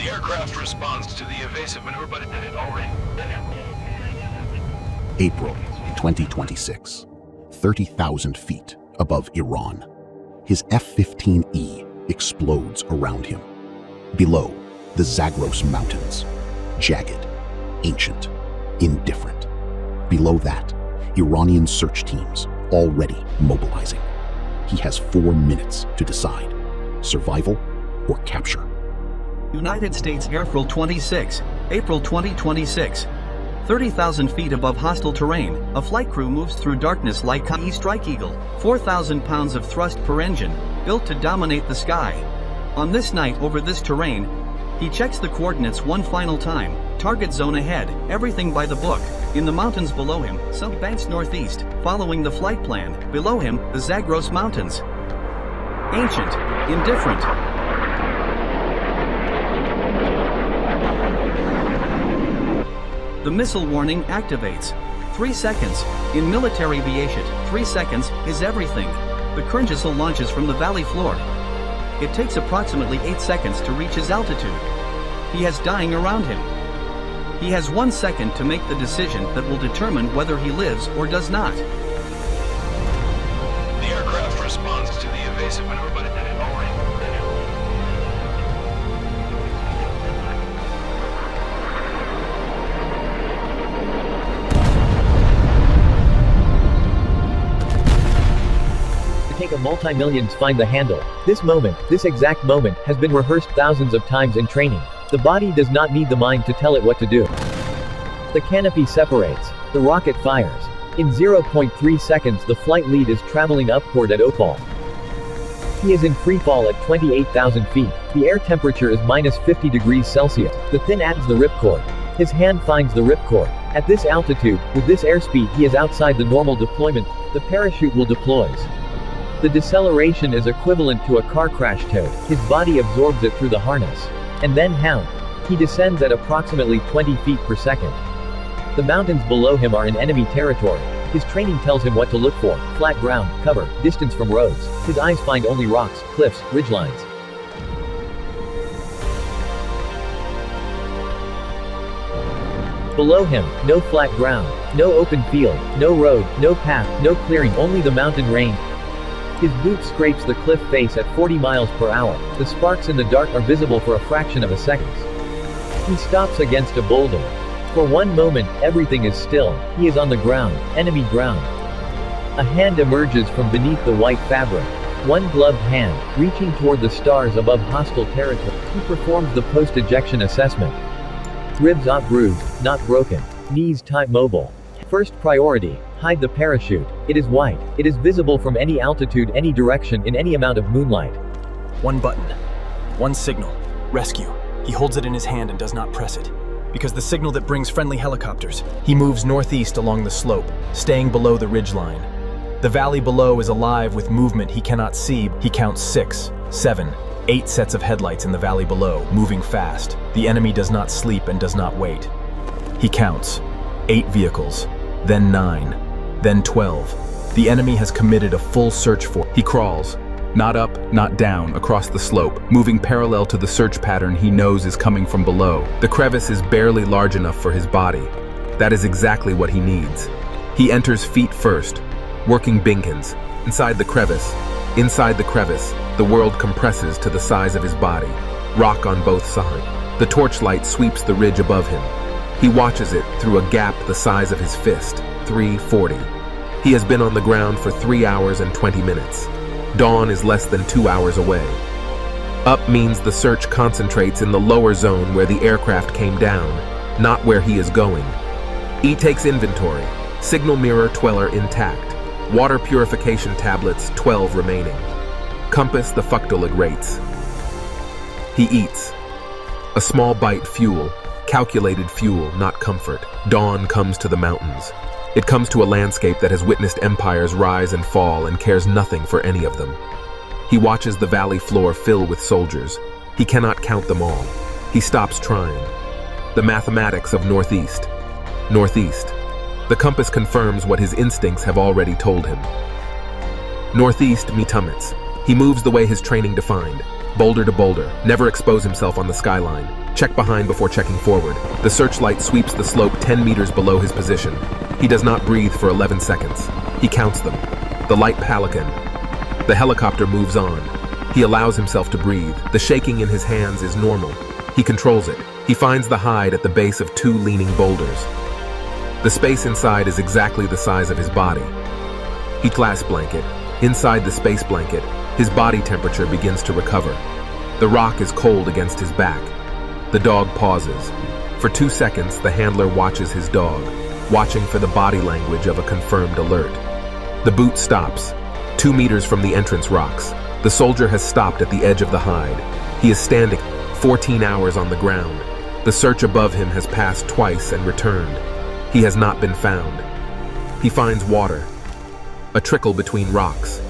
The aircraft responds to the evasive maneuver, but it already... April 2026, 30,000 feet above Iran. His F-15E explodes around him. Below, the Zagros Mountains, jagged, ancient, indifferent. Below that, Iranian search teams already mobilizing. He has 4 minutes to decide, survival or capture. United States Airfield 26, April 2026. 30,000 feet above hostile terrain, a flight crew moves through darkness like F-15E Strike Eagle, 4,000 pounds of thrust per engine, built to dominate the sky. On this night over this terrain, he checks the coordinates one final time, target zone ahead, everything by the book. In the mountains below him, some banks northeast, following the flight plan. Below him, the Zagros Mountains. Ancient, indifferent. The missile warning activates. 3 seconds. In military aviation, 3 seconds is everything. The current missile launches from the valley floor. It takes approximately 8 seconds to reach his altitude. He has dying around him. He has 1 second to make the decision that will determine whether he lives or does not. The aircraft responds to the evasive maneuver, but it already... Take a multi-millions find the handle. This moment, this exact moment, has been rehearsed thousands of times in training. The body does not need the mind to tell it what to do. The canopy separates. The rocket fires. In 0.3 seconds the flight lead is traveling upward at Opal. He is in freefall at 28,000 feet. The air temperature is minus 50 degrees Celsius. The thin adds the ripcord. His hand finds the ripcord. At this altitude, with this airspeed he is outside the normal deployment. The parachute will deploys. The deceleration is equivalent to a car crash tow. His body absorbs it through the harness. And then hound. He descends at approximately 20 feet per second. The mountains below him are in enemy territory. His training tells him what to look for: flat ground, cover, distance from roads. His eyes find only rocks, cliffs, ridgelines. Below him, no flat ground, no open field, no road, no path, no clearing, only the mountain range. His boot scrapes the cliff face at 40 miles per hour. The sparks in the dark are visible for a fraction of a second. He stops against a boulder. For one moment, everything is still. He is on the ground, enemy ground. A hand emerges from beneath the white fabric. One gloved hand, reaching toward the stars above hostile territory. He performs the post-ejection assessment. Ribs not bruised, not broken. Knees tight mobile. First priority, hide the parachute. It is white. It is visible from any altitude, any direction, in any amount of moonlight. One button. One signal. Rescue. He holds it in his hand and does not press it. Because the signal that brings friendly helicopters. He moves northeast along the slope, staying below the ridgeline. The valley below is alive with movement he cannot see. He counts 6, 7, 8 sets of headlights in the valley below, moving fast. The enemy does not sleep and does not wait. He counts 8 vehicles, then 9, then 12. The enemy has committed a full search for. He crawls, not up, not down, across the slope, moving parallel to the search pattern he knows is coming from below. The crevice is barely large enough for his body. That is exactly what he needs. He enters feet first, working Binkins. Inside the crevice, the world compresses to the size of his body. Rock on both sides. The torchlight sweeps the ridge above him. He watches it through a gap the size of his fist, 340. He has been on the ground for 3 hours and 20 minutes. Dawn is less than 2 hours away. Up means the search concentrates in the lower zone where the aircraft came down, not where he is going. He takes inventory. Signal mirror Tweller intact. Water purification tablets 12 remaining. Compass the Fuchtalig rates. He eats. A small bite fuel. Calculated fuel, not comfort. Dawn comes to the mountains. It comes to a landscape that has witnessed empires rise and fall and cares nothing for any of them. He watches the valley floor fill with soldiers. He cannot count them all. He stops trying. The mathematics of northeast. Northeast. The compass confirms what his instincts have already told him. Northeast Mitumits. He moves the way his training defined. boulder to boulder. Never expose himself on the skyline. Check behind before checking forward. The searchlight sweeps the slope 10 meters below his position. He does not breathe for 11 seconds. He counts them. The light pelican. The helicopter moves on. He allows himself to breathe. The shaking in his hands is normal. He controls it. He finds the hide at the base of 2 leaning boulders. The space inside is exactly the size of his body. He glass blanket. Inside the space blanket, his body temperature begins to recover. The rock is cold against his back. The dog pauses. For 2 seconds, the handler watches his dog, watching for the body language of a confirmed alert. The boot stops, 2 meters from the entrance rocks. The soldier has stopped at the edge of the hide. He is standing 14 hours on the ground. The search above him has passed twice and returned. He has not been found. He finds water, a trickle between rocks.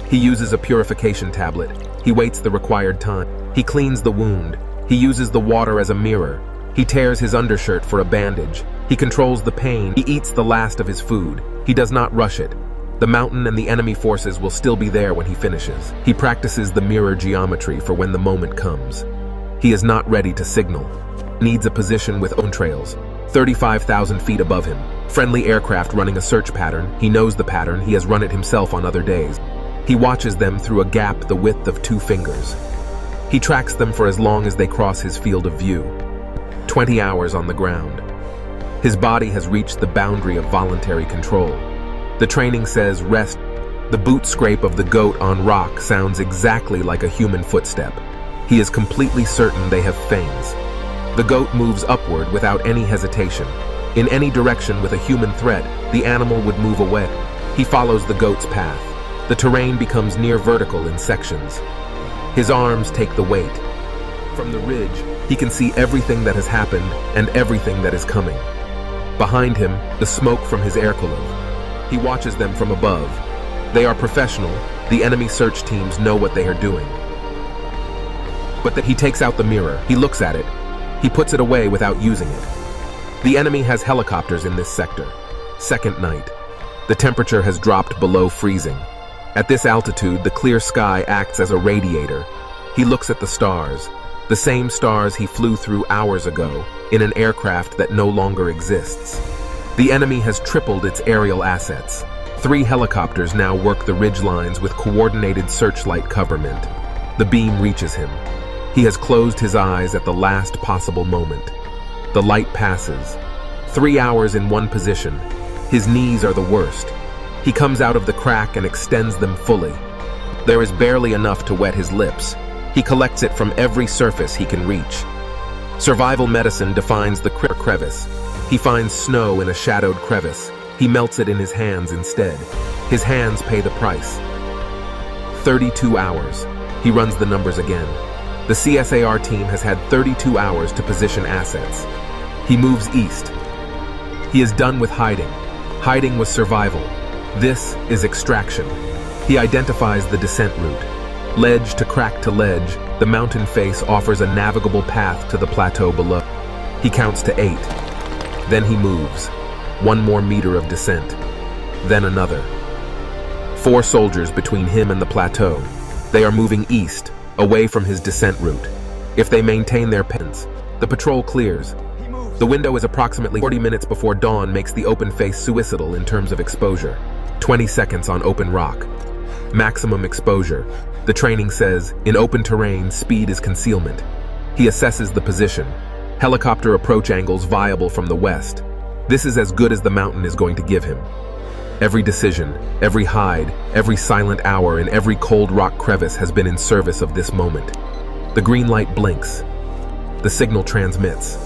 He uses a purification tablet. He waits the required time. He cleans the wound. He uses the water as a mirror. He tears his undershirt for a bandage. He controls the pain. He eats the last of his food. He does not rush it. The mountain and the enemy forces will still be there when he finishes. He practices the mirror geometry for when the moment comes. He is not ready to signal. Needs a position with own trails, 35,000 feet above him. Friendly aircraft running a search pattern. He knows the pattern. He has run it himself on other days. He watches them through a gap the width of 2 fingers. He tracks them for as long as they cross his field of view. 20 hours on the ground. His body has reached the boundary of voluntary control. The training says rest. The boot scrape of the goat on rock sounds exactly like a human footstep. He is completely certain they have fangs. The goat moves upward without any hesitation. In any direction with a human threat, the animal would move away. He follows the goat's path. The terrain becomes near vertical in sections. His arms take the weight. From the ridge, he can see everything that has happened and everything that is coming. Behind him, the smoke from his air cooler. He watches them from above. They are professional. The enemy search teams know what they are doing. But that he takes out the mirror. He looks at it. He puts it away without using it. The enemy has helicopters in this sector. Second night. The temperature has dropped below freezing. At this altitude, the clear sky acts as a radiator. He looks at the stars, the same stars he flew through hours ago in an aircraft that no longer exists. The enemy has tripled its aerial assets. 3 helicopters now work the ridgelines with coordinated searchlight coverment. The beam reaches him. He has closed his eyes at the last possible moment. The light passes. 3 hours in one position. His knees are the worst. He comes out of the crack and extends them fully. There is barely enough to wet his lips. He collects it from every surface he can reach. Survival medicine defines the crevice. He finds snow in a shadowed crevice. He melts it in his hands instead. His hands pay the price. 32 hours. He runs the numbers again. The CSAR team has had 32 hours to position assets. He moves east. He is done with hiding. Hiding was survival. This is extraction. He identifies the descent route. Ledge to crack to ledge, the mountain face offers a navigable path to the plateau below. He counts to 8. Then he moves. 1 more meter of descent. Then another. 4 soldiers between him and the plateau. They are moving east, away from his descent route. If they maintain their pens, the patrol clears. The window is approximately 40 minutes before dawn makes the open face suicidal in terms of exposure. 20 seconds on open rock. Maximum exposure. The training says, in open terrain, speed is concealment. He assesses the position. Helicopter approach angles viable from the west. This is as good as the mountain is going to give him. Every decision, every hide, every silent hour in every cold rock crevice has been in service of this moment. The green light blinks. The signal transmits.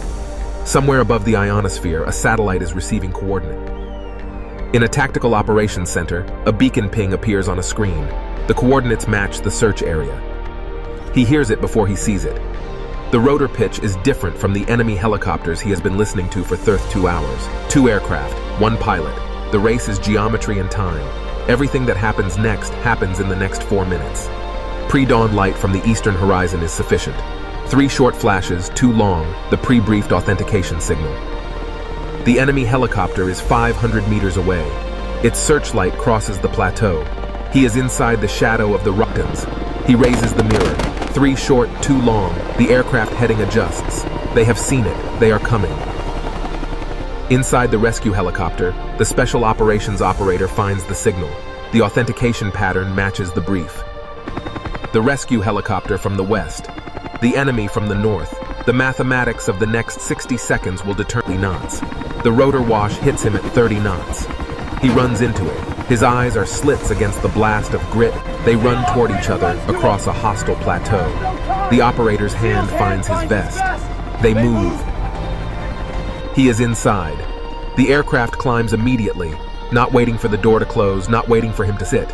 Somewhere above the ionosphere, a satellite is receiving coordinate. In a tactical operations center, a beacon ping appears on a screen. The coordinates match the search area. He hears it before he sees it. The rotor pitch is different from the enemy helicopters he has been listening to for 32 hours. 2 aircraft, 1 pilot. The race is geometry and time. Everything that happens next happens in the next 4 minutes. Pre-dawn light from the eastern horizon is sufficient. 3 short flashes, 2 long, the pre-briefed authentication signal. The enemy helicopter is 500 meters away. Its searchlight crosses the plateau. He is inside the shadow of the rockets. He raises the mirror. 3 short, 2 long, the aircraft heading adjusts. They have seen it. They are coming. Inside the rescue helicopter, the special operations operator finds the signal. The authentication pattern matches the brief. The rescue helicopter from the west. The enemy from the north. The mathematics of the next 60 seconds will determine knots. The rotor wash hits him at 30 knots. He runs into it. His eyes are slits against the blast of grit. They run toward each other across a hostile plateau. The operator's hand finds his vest. They move. He is inside. The aircraft climbs immediately, not waiting for the door to close, not waiting for him to sit.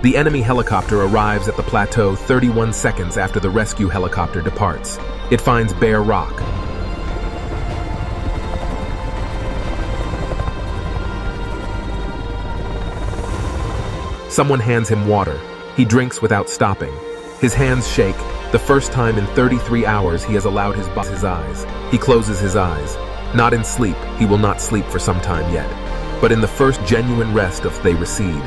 The enemy helicopter arrives at the plateau 31 seconds after the rescue helicopter departs. It finds bare rock. Someone hands him water. He drinks without stopping. His hands shake. The first time in 33 hours he has allowed his eyes. He closes his eyes. Not in sleep, he will not sleep for some time yet, but in the first genuine rest of they recede.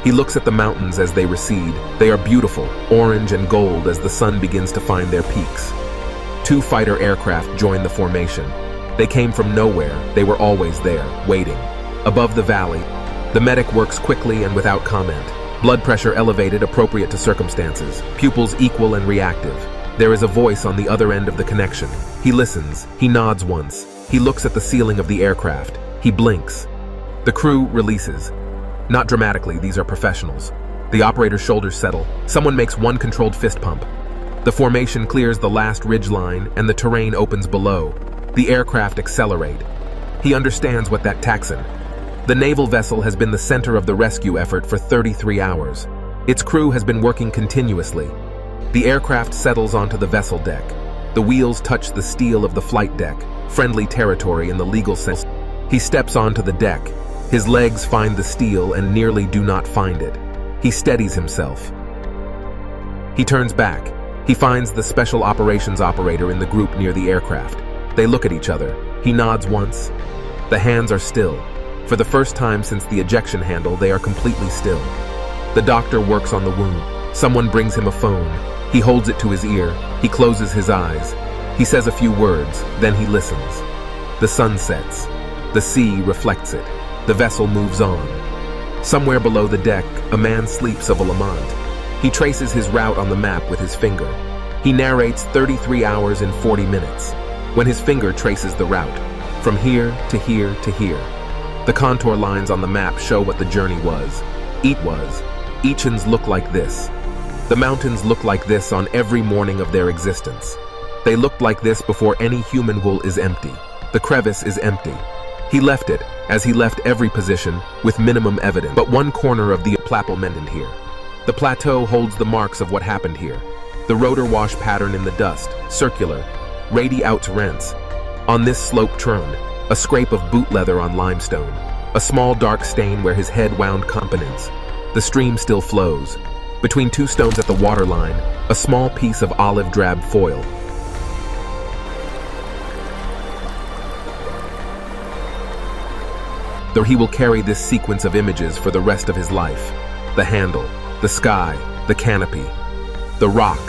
He looks at the mountains as they recede. They are beautiful, orange and gold as the sun begins to find their peaks. 2 fighter aircraft join the formation. They came from nowhere. They were always there, waiting. Above the valley, the medic works quickly and without comment. Blood pressure elevated, appropriate to circumstances. Pupils equal and reactive. There is a voice on the other end of the connection. He listens. He nods once. He looks at the ceiling of the aircraft. He blinks. The crew releases. Not dramatically, these are professionals. The operator's shoulders settle. Someone makes one controlled fist pump. The formation clears the last ridge line and the terrain opens below. The aircraft accelerate. He understands what that taxon. The naval vessel has been the center of the rescue effort for 33 hours. Its crew has been working continuously. The aircraft settles onto the vessel deck. The wheels touch the steel of the flight deck, friendly territory in the legal sense. He steps onto the deck. His legs find the steel and nearly do not find it. He steadies himself. He turns back. He finds the special operations operator in the group near the aircraft. They look at each other. He nods once. The hands are still. For the first time since the ejection handle, they are completely still. The doctor works on the wound. Someone brings him a phone. He holds it to his ear. He closes his eyes. He says a few words, then he listens. The sun sets. The sea reflects it. The vessel moves on. Somewhere below the deck, a man sleeps of a lament. He traces his route on the map with his finger. He narrates 33 hours and 40 minutes. When his finger traces the route, from here to here to here. The contour lines on the map show what the journey was. Eachens look like this. The mountains look like this on every morning of their existence. They looked like this before any human wool is empty. The crevice is empty. He left it, as he left every position, with minimum evidence. But one corner of the Plappelmenden here. The plateau holds the marks of what happened here. The rotor wash pattern in the dust, circular, radi out rents. On this slope turned, a scrape of boot leather on limestone, a small dark stain where his head wound components. The stream still flows. Between 2 stones at the waterline, a small piece of olive drab foil. Though he will carry this sequence of images for the rest of his life. The handle, the sky, the canopy, the rock.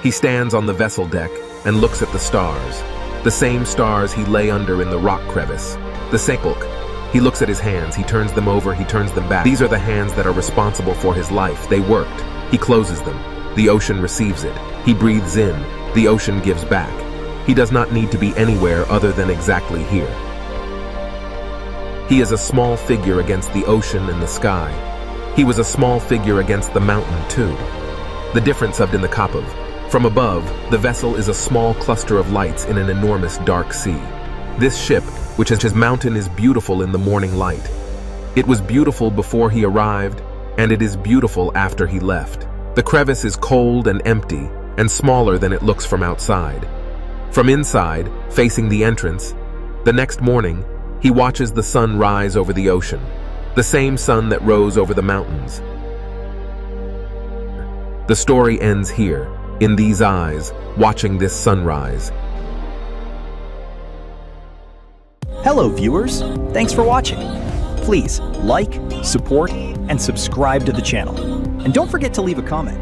He stands on the vessel deck and looks at the stars. The same stars he lay under in the rock crevice. The same book. He looks at his hands, he turns them over, he turns them back. These are the hands that are responsible for his life. They worked. He closes them. The ocean receives it. He breathes in. The ocean gives back. He does not need to be anywhere other than exactly here. He is a small figure against the ocean and the sky. He was a small figure against the mountain too. The difference of in the Kapov. From above, the vessel is a small cluster of lights in an enormous dark sea. This ship, which is his mountain, is beautiful in the morning light. It was beautiful before he arrived, and it is beautiful after he left. The crevice is cold and empty, and smaller than it looks from outside. From inside, facing the entrance, the next morning, he watches the sun rise over the ocean, the same sun that rose over the mountains. The story ends here, in these eyes, watching this sunrise. Hello viewers, thanks for watching. Please like, support, and subscribe to the channel. And don't forget to leave a comment.